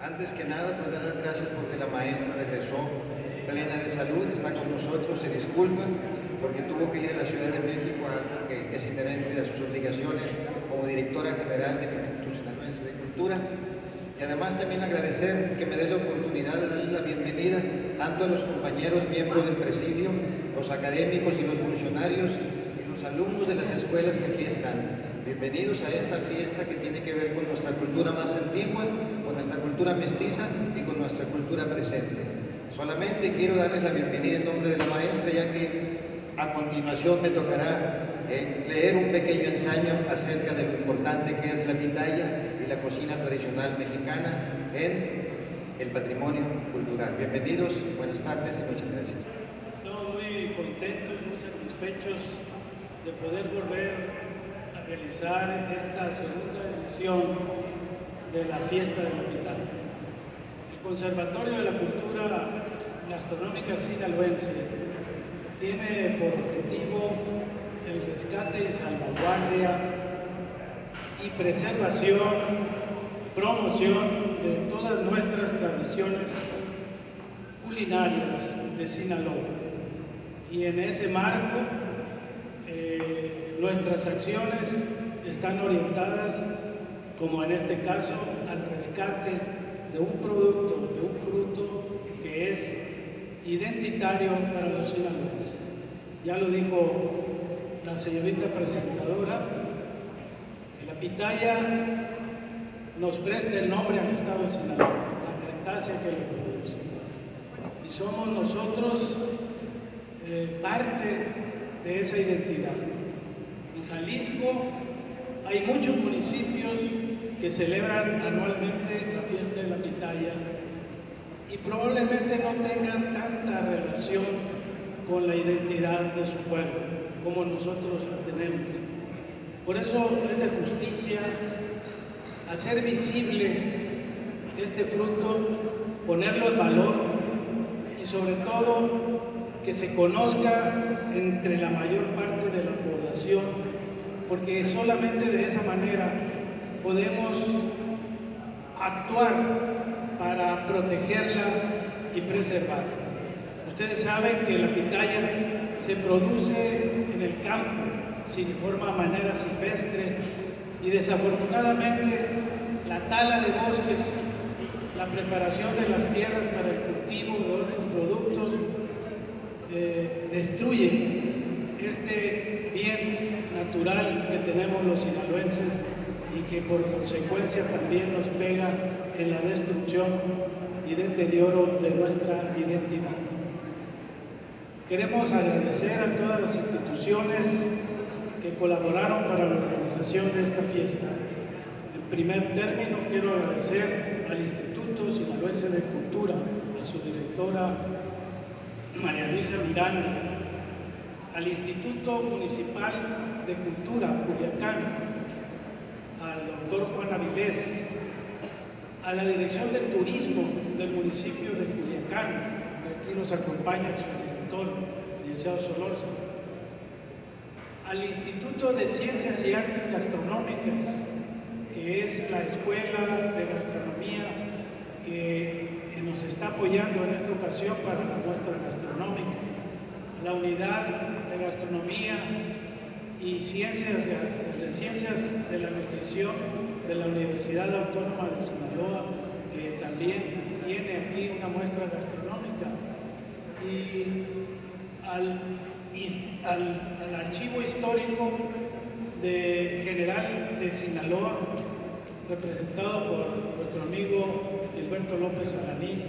Antes que nada, pues dar las gracias porque la maestra regresó plena de salud, está con nosotros, se disculpa porque tuvo que ir a la Ciudad de México, algo que es inherente a sus obligaciones como directora general del Instituto Sinaloense de Cultura. Y además también agradecer que me dé la oportunidad de darle la bienvenida tanto a los compañeros miembros del presidio, los académicos y los funcionarios y los alumnos de las escuelas que aquí están. Bienvenidos a esta fiesta que tiene que ver con nuestra cultura más antigua, con nuestra cultura mestiza y con nuestra cultura presente. Solamente quiero darles la bienvenida en nombre de la maestra, ya que a continuación me tocará leer un pequeño ensayo acerca de lo importante que es la pitaya y la cocina tradicional mexicana en el patrimonio cultural. Bienvenidos, buenas tardes y muchas gracias. Estamos muy contentos, muy satisfechos de poder volver a realizar esta segunda edición de la Fiesta de la Pitaya. El Conservatorio de la Cultura Gastronómica Sinaloense tiene por objetivo el rescate y salvaguardia y preservación, promoción de todas nuestras tradiciones culinarias de Sinaloa. Y en ese marco, nuestras acciones están orientadas, como en este caso, al rescate de un producto, de un fruto que es identitario para los sinaloenses. Ya lo dijo la señorita presentadora, que la pitaya nos presta el nombre al estado de Sinaloa, la cretacia que lo produce. Y somos nosotros parte de esa identidad. En Jalisco hay muchos municipios que celebran anualmente la fiesta de la pitaya y probablemente no tengan tanta relación con la identidad de su pueblo como nosotros la tenemos. Por eso es de justicia hacer visible este fruto, ponerlo en valor y sobre todo que se conozca entre la mayor parte de la población, porque solamente de esa manera podemos actuar para protegerla y preservarla. Ustedes saben que la pitaya se produce en el campo, de manera silvestre, y desafortunadamente la tala de bosques, la preparación de las tierras para el cultivo de otros productos, destruye este bien natural que tenemos los sinaloenses y que por consecuencia también nos pega en la destrucción y deterioro de nuestra identidad. Queremos agradecer a todas las instituciones que colaboraron para la organización de esta fiesta. En primer término, quiero agradecer al Instituto Sinaloense de Cultura, a su directora María Luisa Miranda, al Instituto Municipal de Cultura, Culiacán, al doctor Juan Avilés, a la Dirección de Turismo del municipio de Culiacán, que aquí nos acompaña su director, licenciado Solórzano, al Instituto de Ciencias y Artes Gastronómicas, que es la Escuela de Gastronomía que nos está apoyando en esta ocasión para la muestra gastronómica, la Unidad de Gastronomía y Ciencias de la Nutrición de la Universidad Autónoma de Sinaloa, que también tiene aquí una muestra gastronómica, y al Archivo Histórico General de Sinaloa, representado por nuestro amigo Gilberto López Alanís,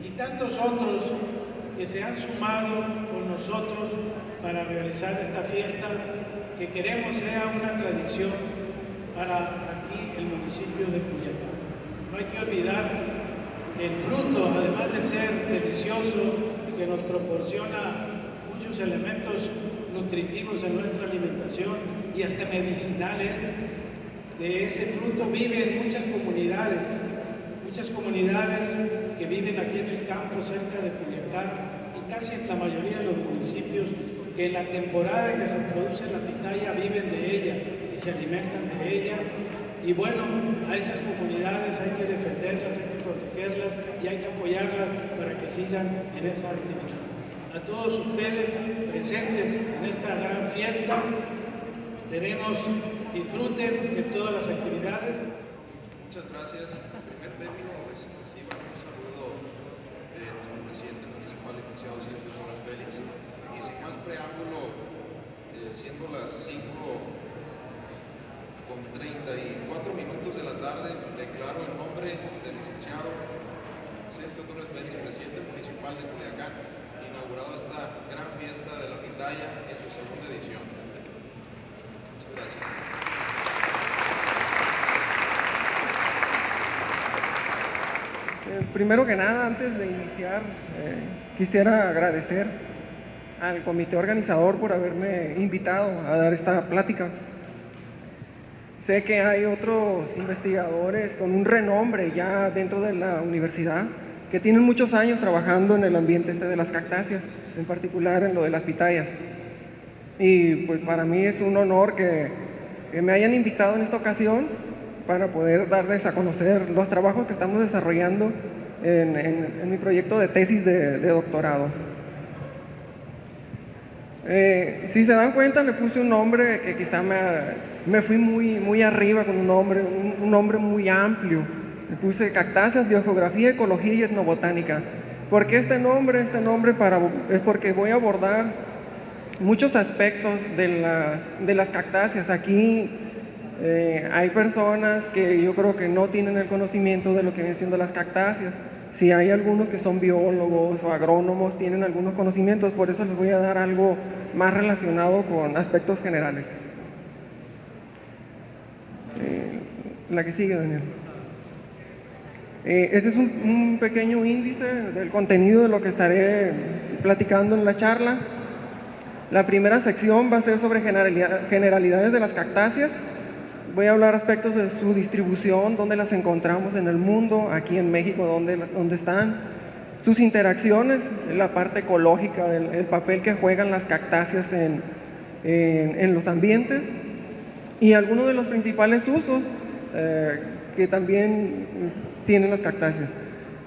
y tantos otros que se han sumado con nosotros para realizar esta fiesta que queremos sea una tradición para aquí el municipio de Culiacán. No hay que olvidar que el fruto, además de ser delicioso, que nos proporciona muchos elementos nutritivos en nuestra alimentación y hasta medicinales, de ese fruto viven muchas comunidades que viven aquí en el campo cerca de Culiacán y casi en la mayoría de los municipios que en la temporada en que se produce la pitaya viven de ella y se alimentan de ella Y bueno, a esas comunidades hay que defenderlas, hay que protegerlas y hay que apoyarlas para que sigan en esa actividad. A todos ustedes presentes en esta gran fiesta, disfruten de todas las actividades. Muchas gracias. En primer término, reciban un saludo de nuestro presidente municipal, licenciado Sergio Torres Félix. Y sin más preámbulo, siendo las 5:34 de la tarde, declaro en nombre del licenciado Sergio Torres Félix, presidente municipal de Culiacán, inaugurado esta gran fiesta de la pitaya en su segunda edición. Muchas gracias. Primero que nada, antes de iniciar, quisiera agradecer al comité organizador por haberme invitado a dar esta plática. Sé que hay otros investigadores con un renombre ya dentro de la universidad que tienen muchos años trabajando en el ambiente de las cactáceas, en particular en lo de las pitayas. Y pues para mí es un honor que me hayan invitado en esta ocasión para poder darles a conocer los trabajos que estamos desarrollando en mi proyecto de tesis de doctorado. Si se dan cuenta, le puse un nombre que quizá me fui muy arriba con un nombre muy amplio. Le puse Cactáceas, Biogeografía, Ecología y Etnobotánica. ¿Por qué este nombre? Es porque voy a abordar muchos aspectos de las cactáceas. Aquí hay personas que yo creo que no tienen el conocimiento de lo que vienen siendo las cactáceas. Si hay algunos que son biólogos o agrónomos, tienen algunos conocimientos, por eso les voy a dar algo más relacionado con aspectos generales. La que sigue, Daniel. Este es un pequeño índice del contenido de lo que estaré platicando en la charla. La primera sección va a ser sobre generalidades de las cactáceas. Voy a hablar aspectos de su distribución, dónde las encontramos en el mundo, aquí en México, dónde están, sus interacciones, la parte ecológica, el papel que juegan las cactáceas en los ambientes y algunos de los principales usos que también tienen las cactáceas.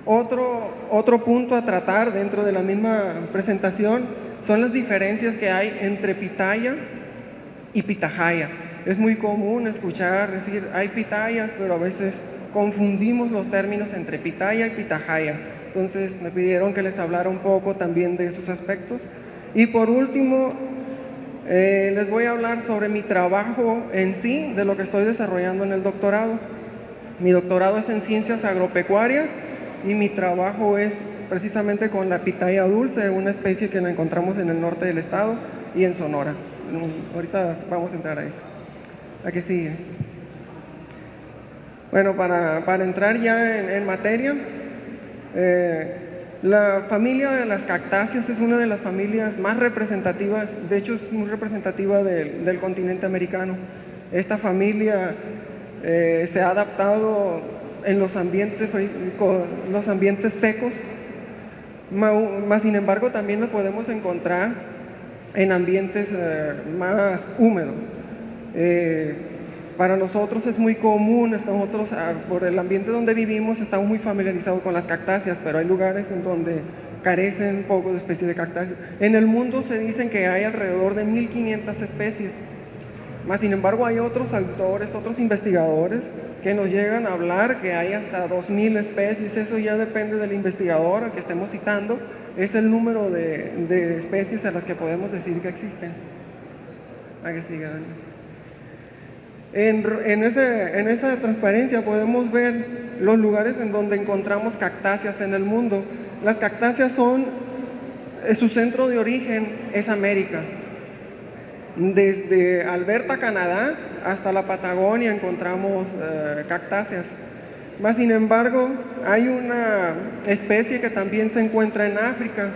Otro punto a tratar dentro de la misma presentación son las diferencias que hay entre pitaya y pitahaya. Es muy común escuchar decir hay pitayas, pero a veces confundimos los términos entre pitaya y pitahaya. Entonces me pidieron que les hablara un poco también de esos aspectos. Y por último, les voy a hablar sobre mi trabajo en sí, de lo que estoy desarrollando en el doctorado. Mi doctorado es en ciencias agropecuarias y mi trabajo es precisamente con la pitaya dulce, una especie que la encontramos en el norte del estado y en Sonora. Ahorita vamos a entrar a eso. ¿A qué sigue? Bueno, para entrar ya en materia, la familia de las cactáceas es una de las familias más representativas, de hecho es muy representativa del continente americano. Esta familia se ha adaptado en los ambientes secos, más sin embargo también los podemos encontrar en ambientes más húmedos. Para nosotros es muy común, nosotros por el ambiente donde vivimos estamos muy familiarizados con las cactáceas, pero hay lugares en donde carecen un poco de especies de cactáceas. En el mundo se dicen que hay alrededor de 1500 especies, más sin embargo hay otros autores, otros investigadores que nos llegan a hablar que hay hasta 2000 especies. Eso ya depende del investigador al que estemos citando, es el número de especies a las que podemos decir que existen. ¿A que siga, Dani? En esa transparencia podemos ver los lugares en donde encontramos cactáceas en el mundo. Las cactáceas su centro de origen es América. Desde Alberta, Canadá, hasta la Patagonia encontramos cactáceas. Más sin embargo, hay una especie que también se encuentra en África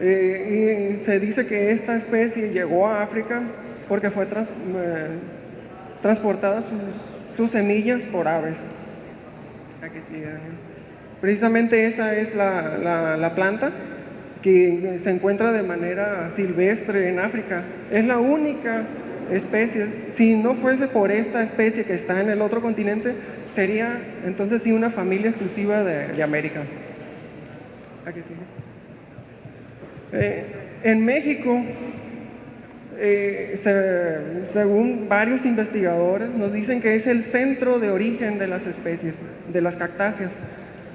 y se dice que esta especie llegó a África porque fue transportada sus semillas por aves. Aquí sí, precisamente esa es la planta que se encuentra de manera silvestre en África. Es la única especies. Si no fuese por esta especie que está en el otro continente, sería entonces sí una familia exclusiva de América. Aquí sigue. En México, según varios investigadores, nos dicen que es el centro de origen de las especies, de las cactáceas.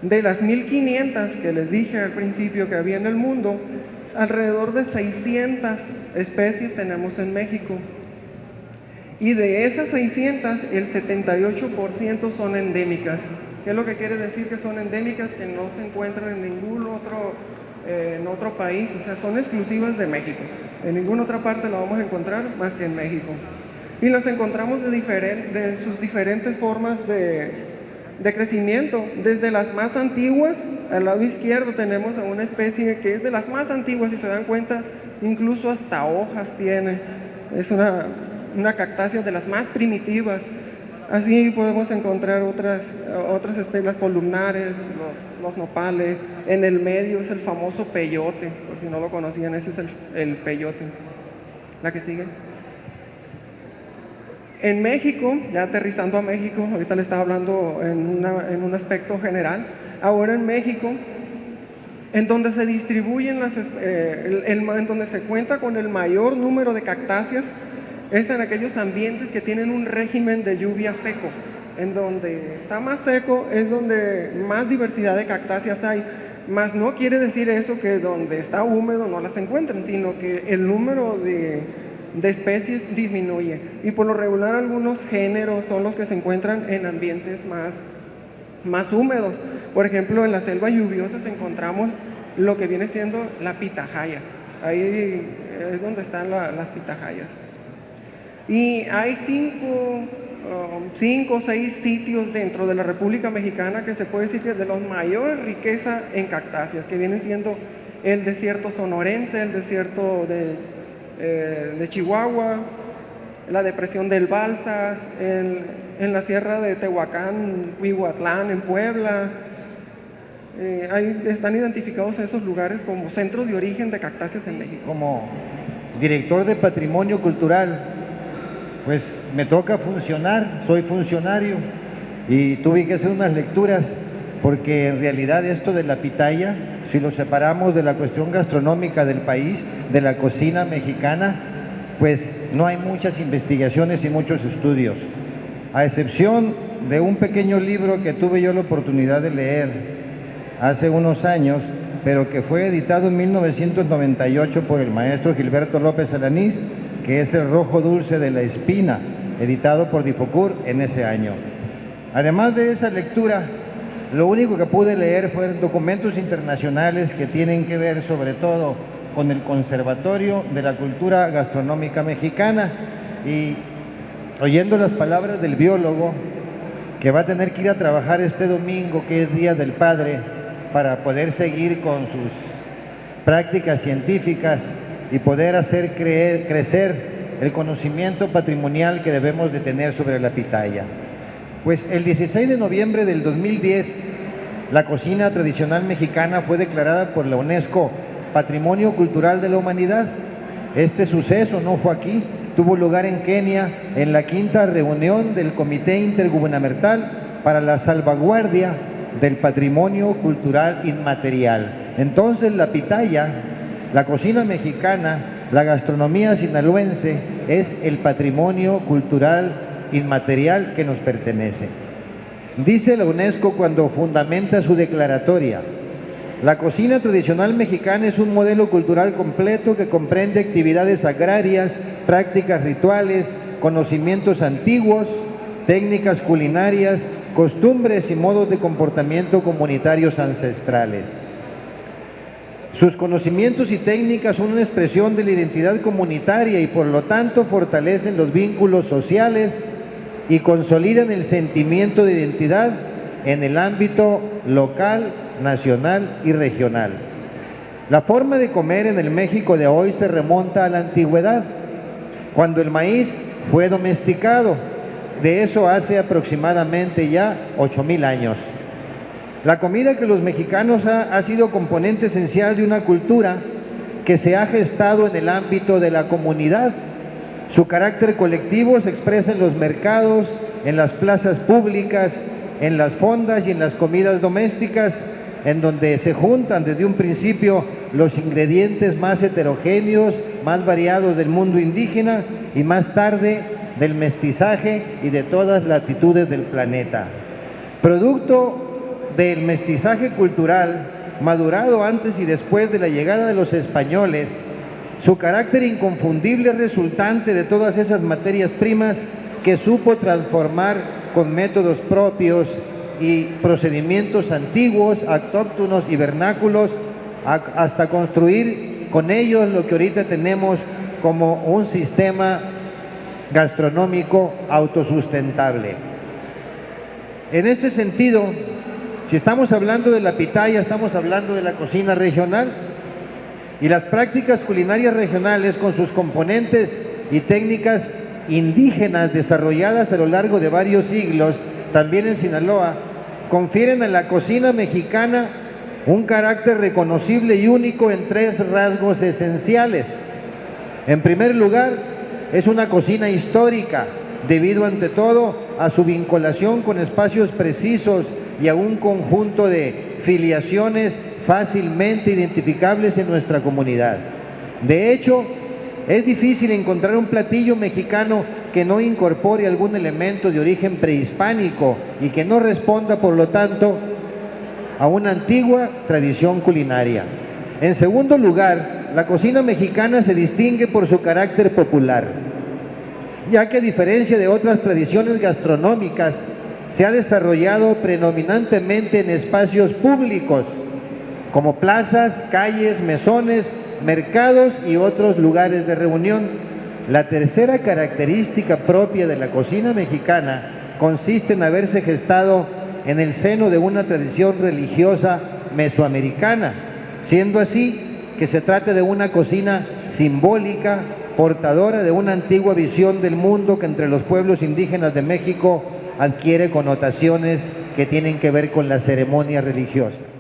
De las 1500 que les dije al principio que había en el mundo, alrededor de 600 especies tenemos en México. Y de esas 600, el 78% son endémicas. ¿Qué es lo que quiere decir que son endémicas? Que no se encuentran en ningún otro país, o sea, son exclusivas de México. En ninguna otra parte la vamos a encontrar más que en México. Y las encontramos de sus diferentes formas de crecimiento. Desde las más antiguas, al lado izquierdo tenemos a una especie que es de las más antiguas, si se dan cuenta, incluso hasta hojas tiene. Es una cactácea de las más primitivas. Así podemos encontrar otras especies, las columnares, los nopales. En el medio es el famoso peyote, por si no lo conocían, ese es el peyote. La que sigue. En México, ya aterrizando a México, ahorita le estaba hablando en un aspecto general. Ahora en México, en donde se distribuyen en donde se cuenta con el mayor número de cactáceas, es en aquellos ambientes que tienen un régimen de lluvia seco. En donde está más seco es donde más diversidad de cactáceas hay. Mas no quiere decir eso que donde está húmedo no las encuentren, sino que el número de especies disminuye. Y por lo regular algunos géneros son los que se encuentran en ambientes más húmedos. Por ejemplo, en las selvas lluviosas encontramos lo que viene siendo la pitahaya. Ahí es donde están las pitahayas. Y hay 5 o 6 sitios dentro de la República Mexicana que se puede decir que es de los mayores riqueza en cactáceas, que vienen siendo el desierto sonorense, el desierto de Chihuahua, la depresión del Balsas, en la sierra de Tehuacán, Huihuatlán, en Puebla. Ahí están identificados esos lugares como centros de origen de cactáceas en México. Como director de Patrimonio Cultural, pues me toca funcionar, soy funcionario y tuve que hacer unas lecturas porque en realidad esto de la pitaya, si lo separamos de la cuestión gastronómica del país, de la cocina mexicana, pues no hay muchas investigaciones y muchos estudios, a excepción de un pequeño libro que tuve yo la oportunidad de leer hace unos años, pero que fue editado en 1998 por el maestro Gilberto López Alanís, que es El rojo dulce de la espina, editado por Difocur en ese año. Además de esa lectura, lo único que pude leer fueron documentos internacionales que tienen que ver sobre todo con el Conservatorio de la Cultura Gastronómica Mexicana, y oyendo las palabras del biólogo, que va a tener que ir a trabajar este domingo, que es Día del Padre, para poder seguir con sus prácticas científicas y poder hacer crecer el conocimiento patrimonial que debemos de tener sobre la pitaya. Pues el 16 de noviembre del 2010, la cocina tradicional mexicana fue declarada por la UNESCO Patrimonio Cultural de la Humanidad. Este suceso no fue aquí, tuvo lugar en Kenia, en la 5ª reunión del Comité Intergubernamental para la Salvaguardia del Patrimonio Cultural Inmaterial. Entonces la pitaya, la cocina mexicana, la gastronomía sinaloense, es el patrimonio cultural inmaterial que nos pertenece. Dice la UNESCO cuando fundamenta su declaratoria: la cocina tradicional mexicana es un modelo cultural completo que comprende actividades agrarias, prácticas rituales, conocimientos antiguos, técnicas culinarias, costumbres y modos de comportamiento comunitarios ancestrales. Sus conocimientos y técnicas son una expresión de la identidad comunitaria y por lo tanto fortalecen los vínculos sociales y consolidan el sentimiento de identidad en el ámbito local, nacional y regional. La forma de comer en el México de hoy se remonta a la antigüedad, cuando el maíz fue domesticado. De eso hace aproximadamente ya 8,000 años. La comida que los mexicanos ha sido componente esencial de una cultura que se ha gestado en el ámbito de la comunidad Su carácter colectivo se expresa en los mercados, en las plazas públicas, en las fondas y en las comidas domésticas, en donde se juntan desde un principio los ingredientes más heterogéneos, más variados del mundo indígena y más tarde del mestizaje y de todas las latitudes del planeta. Producto del mestizaje cultural, madurado antes y después de la llegada de los españoles, su carácter inconfundible resultante de todas esas materias primas que supo transformar con métodos propios y procedimientos antiguos, autóctonos y vernáculos, hasta construir con ellos lo que ahorita tenemos como un sistema gastronómico autosustentable. En este sentido, si estamos hablando de la pitaya, estamos hablando de la cocina regional, y las prácticas culinarias regionales con sus componentes y técnicas indígenas desarrolladas a lo largo de varios siglos, también en Sinaloa, confieren a la cocina mexicana un carácter reconocible y único en tres rasgos esenciales. En primer lugar, es una cocina histórica, debido ante todo a su vinculación con espacios precisos y a un conjunto de filiaciones fácilmente identificables en nuestra comunidad. De hecho, es difícil encontrar un platillo mexicano que no incorpore algún elemento de origen prehispánico y que no responda, por lo tanto, a una antigua tradición culinaria. En segundo lugar, la cocina mexicana se distingue por su carácter popular, ya que a diferencia de otras tradiciones gastronómicas, se ha desarrollado predominantemente en espacios públicos, como plazas, calles, mesones, mercados y otros lugares de reunión. La tercera característica propia de la cocina mexicana consiste en haberse gestado en el seno de una tradición religiosa mesoamericana, siendo así que se trata de una cocina simbólica, portadora de una antigua visión del mundo que entre los pueblos indígenas de México adquiere connotaciones que tienen que ver con la ceremonia religiosa.